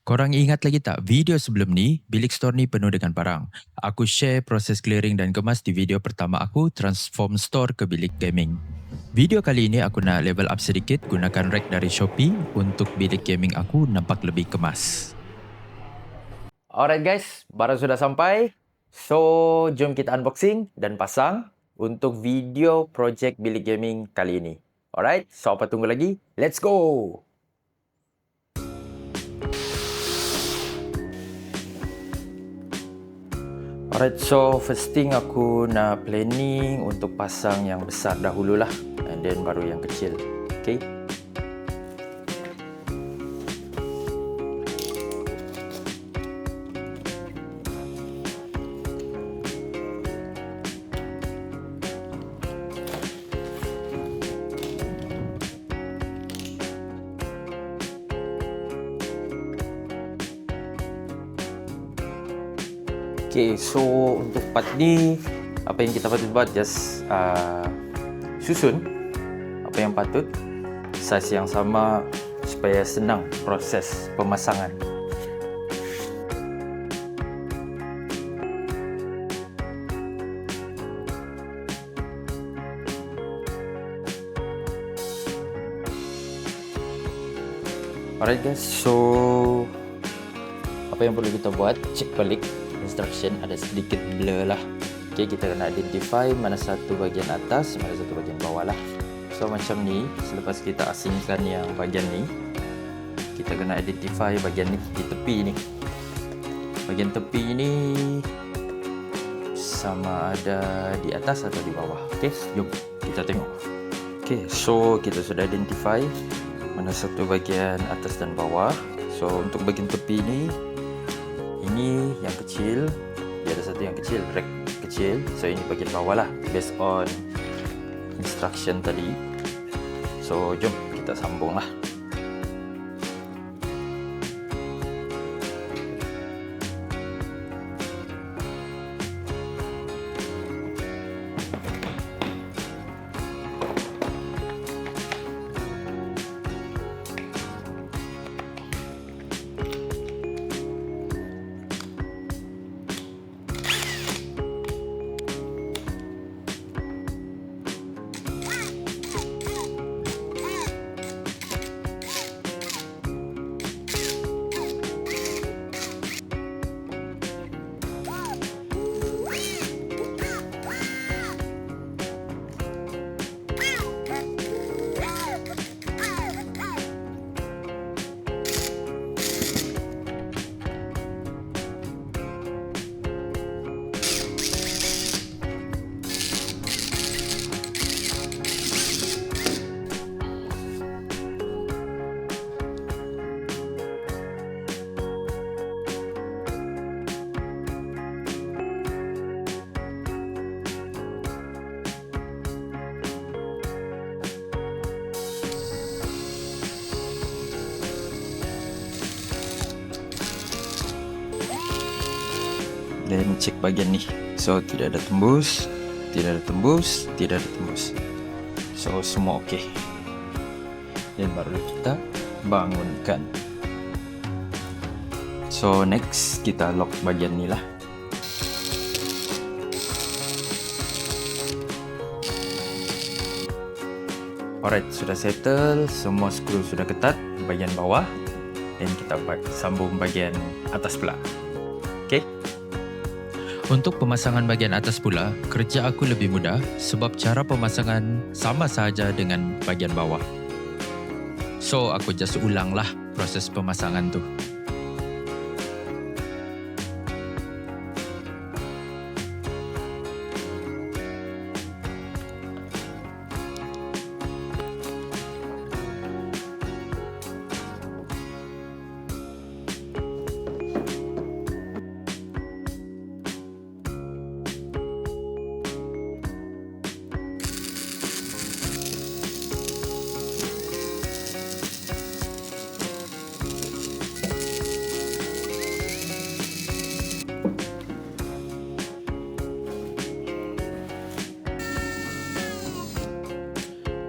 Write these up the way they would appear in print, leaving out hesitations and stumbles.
Korang ingat lagi tak video sebelum ni, bilik store ni penuh dengan barang. Aku share proses clearing dan kemas di video pertama aku, transform store ke bilik gaming. Video kali ini aku nak level up sedikit, gunakan rack dari Shopee untuk bilik gaming aku nampak lebih kemas. Alright guys, barang sudah sampai. So, jom kita unboxing dan pasang untuk video projek bilik gaming kali ini. Alright, so apa tunggu lagi? Let's go! Alright, so first thing aku nak planning untuk pasang yang besar dahululah, and then baru yang kecil. Okay? Okay, so untuk part ni, apa yang kita patut buat, just susun apa yang patut, size yang sama supaya senang proses pemasangan. Alright guys, so apa yang perlu kita buat, cek balik instruction, ada sedikit blur lah. Okay, kita kena identify mana satu bahagian atas, mana satu bahagian bawah lah. So macam ni, selepas kita asingkan yang bahagian ni, kita kena identify bahagian ni di tepi ni. Bahagian tepi ni sama ada di atas atau di bawah. Okay, jom kita tengok. Okay, so kita sudah identify mana satu bahagian atas dan bawah. So untuk bahagian tepi ni, ini yang kecil, dia ada satu yang kecil, rack kecil. So ini bahagian bawah lah, based on instruction tadi. So jom kita sambung lah. Dan cek bahagian ni. So tidak ada tembus, tidak ada tembus, tidak ada tembus. So semua okey. Dan baru kita bangunkan. So next kita lock bahagian ni lah. Alright, sudah settle, semua skru sudah ketat bahagian bawah, dan kita sambung bahagian atas pula. Okay. Untuk pemasangan bahagian atas pula, kerja aku lebih mudah sebab cara pemasangan sama sahaja dengan bahagian bawah. So aku just ulang lah proses pemasangan tu.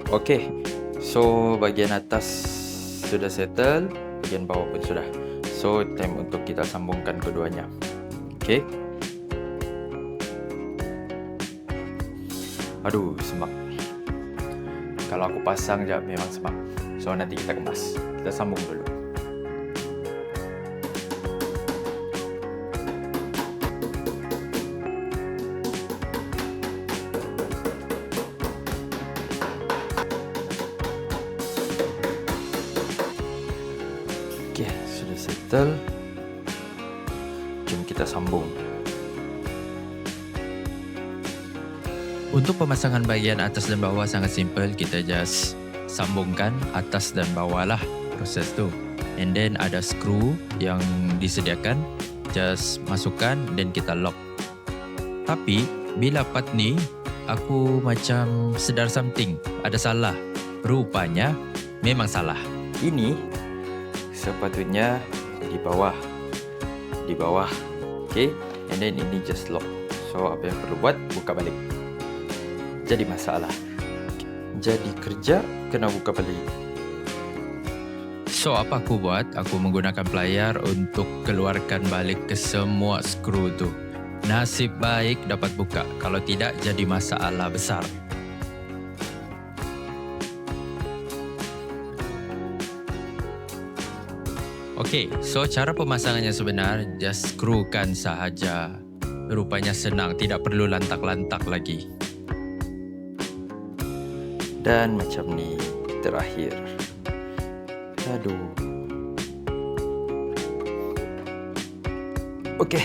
Okey, so bahagian atas sudah settle, bahagian bawah pun sudah. so time untuk kita sambungkan keduanya. Okay. Aduh, semak. Kalau aku pasang je memang semak. So nanti kita kemas. Kita sambung dulu. Okay, sudah settle. Jom kita sambung. Untuk pemasangan bahagian atas dan bawah sangat simple. Kita just sambungkan atas dan bawah lah proses tu. And then ada skru yang disediakan. Just masukkan dan kita lock. Tapi bila part ni aku macam sedar something. Ada salah. Rupanya memang salah. Ini sepatutnya di bawah. Di bawah. Okay. And then ini just lock. So apa yang perlu buat, buka balik. Jadi masalah. Jadi kerja kena buka balik. So apa aku buat? Aku menggunakan plier untuk keluarkan balik ke semua skru tu. Nasib baik dapat buka. Kalau tidak jadi masalah besar. Okey, so cara pemasangannya sebenar just skrukan sahaja. Rupanya senang, tidak perlu lantak-lantak lagi. Dan macam ni terakhir. Aduh. Okey.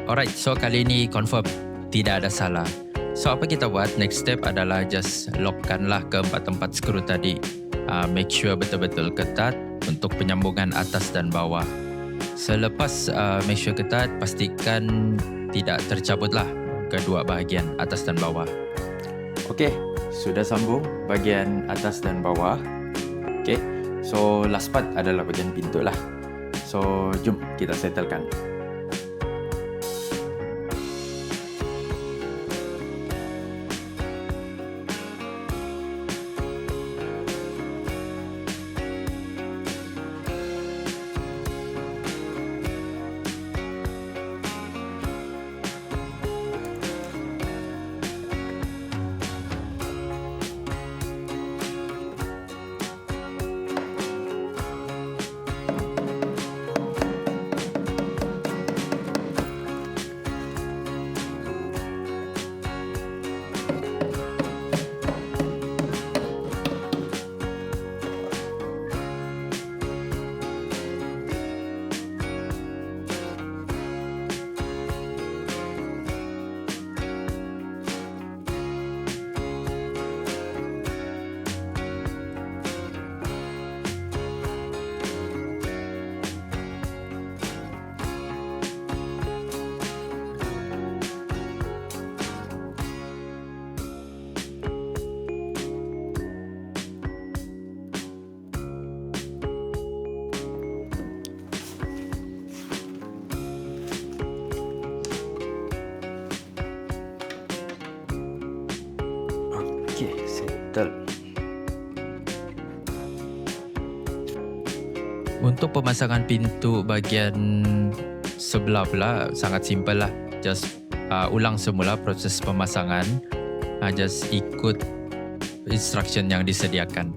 Alright, so kali ni confirm tidak ada salah. So apa kita buat? Next step adalah just lockkanlah keempat-empat skru tadi. Make sure betul-betul ketat untuk penyambungan atas dan bawah. Selepas make sure ketat, pastikan tidak tercabutlah kedua bahagian atas dan bawah. Okey, sudah sambung bahagian atas dan bawah. Okey, so last part adalah bahagian pintu lah. So jom kita settlekan. Okey, settle. Untuk pemasangan pintu bahagian sebelah pula sangat simple lah. Just ulang semula proses pemasangan. Just ikut instruction yang disediakan.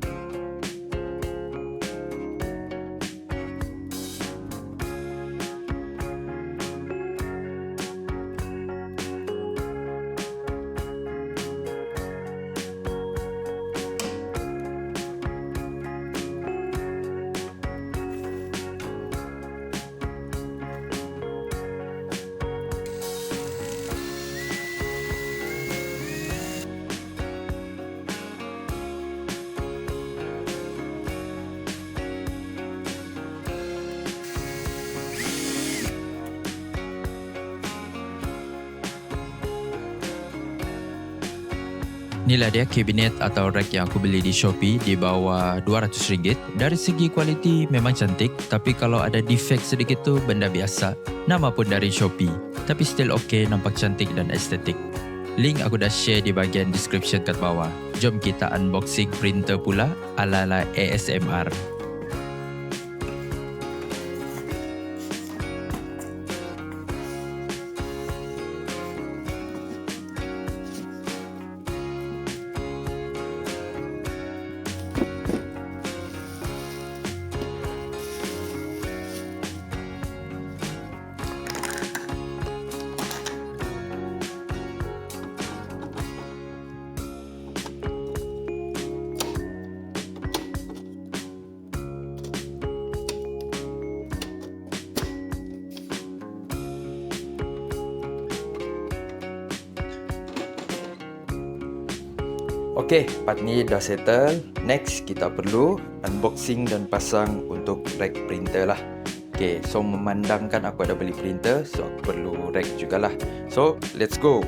Inilah dia kabinet atau rack yang aku beli di Shopee di bawah RM200. Dari segi kualiti memang cantik, tapi kalau ada defect sedikit tu benda biasa. Nama pun dari Shopee, tapi still okay, nampak cantik dan estetik. Link aku dah share di bahagian description kat bawah. Jom kita unboxing printer pula ala-ala ASMR. Okey, part ni dah settle. Next, kita perlu unboxing dan pasang untuk rack printer lah. Okey, so memandangkan aku ada beli printer, so aku perlu rack jugalah. So, let's go.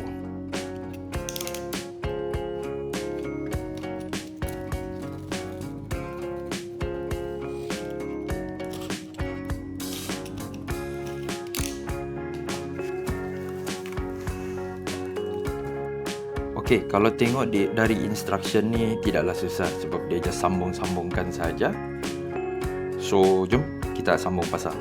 Okey, kalau tengok dari instruction ni tidaklah susah sebab dia just sambung-sambungkan saja. So, jom kita sambung pasang.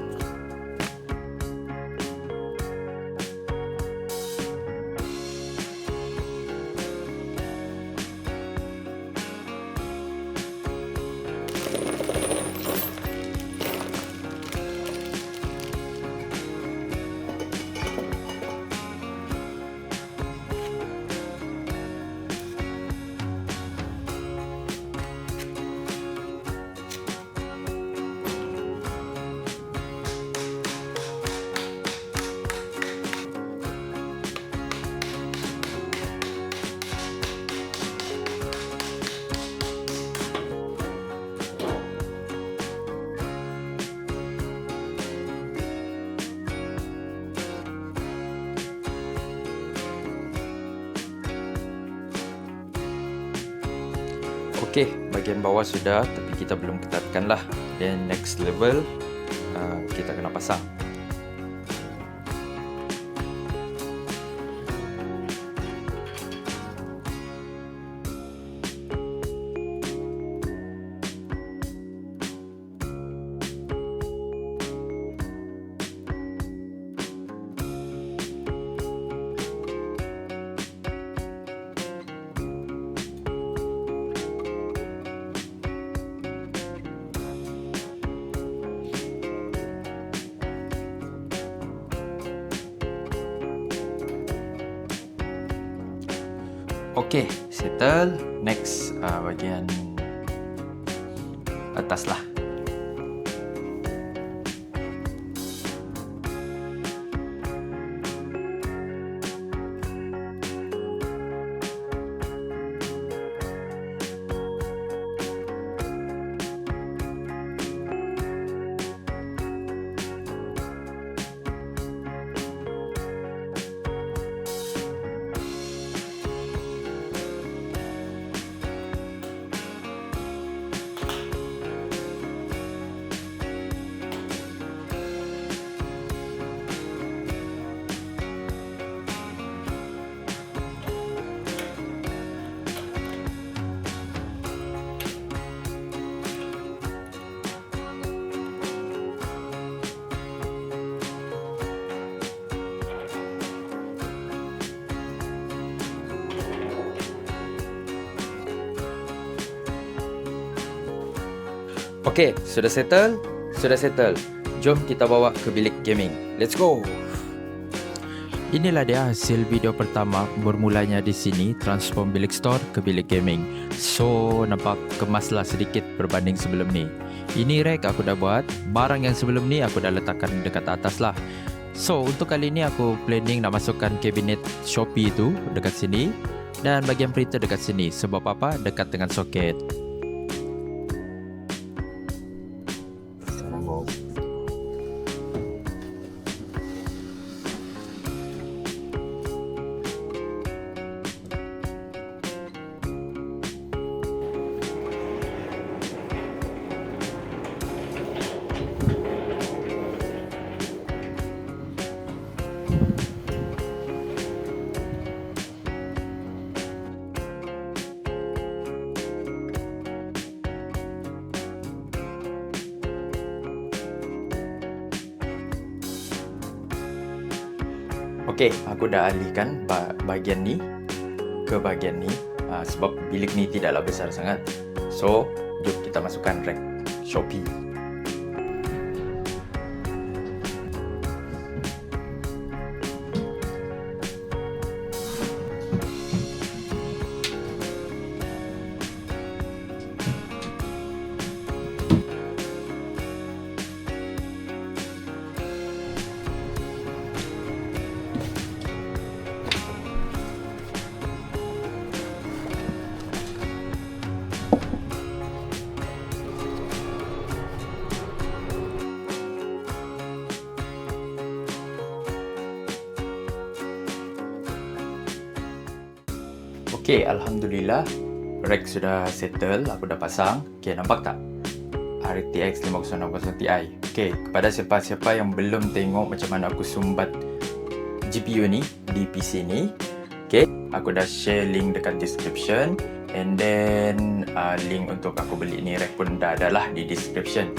Okey, bahagian bawah sudah, tapi kita belum ketatkan lah. Then next level, kita kena pasang. Okey, settle. Next, bahagian atas lah. Okey, sudah settle? Sudah settle. Jom kita bawa ke bilik gaming. Let's go. Inilah dia hasil video pertama bermulanya di sini, transform bilik store ke bilik gaming. So, nampak kemaslah sedikit berbanding sebelum ni. Ini rack aku dah buat, barang yang sebelum ni aku dah letakkan dekat atas lah. So, untuk kali ni aku planning nak masukkan kabinet Shopee tu dekat sini dan bahagian printer dekat sini. Sebab apa? Dekat dengan soket. Okey, aku dah alihkan bahagian ni ke bahagian ni sebab bilik ni tidaklah besar sangat. So, jom kita masukkan rack Shopee. Okey, Alhamdulillah rack sudah settle, aku dah pasang. Okey, nampak tak? RTX 5060 Ti. Okey, kepada siapa-siapa yang belum tengok macam mana aku sumbat GPU ni di PC ni, okey, aku dah share link dekat description, and then link untuk aku beli ni rack pun dah ada lah di description.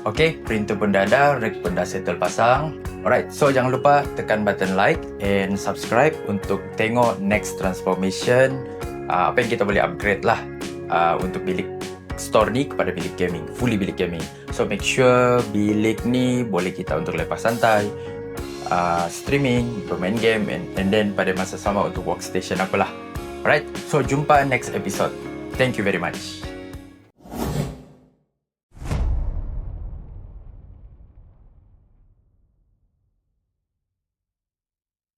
Okey, printer pun dah ada, rack pun dah settle pasang. Alright, so jangan lupa tekan button like and subscribe untuk tengok next transformation, apa yang kita boleh upgrade lah untuk bilik store ni kepada bilik gaming, fully bilik gaming. So make sure bilik ni boleh kita untuk lepas santai, streaming, bermain game, and then pada masa sama untuk workstation apalah. Alright, so jumpa next episode. Thank you very much.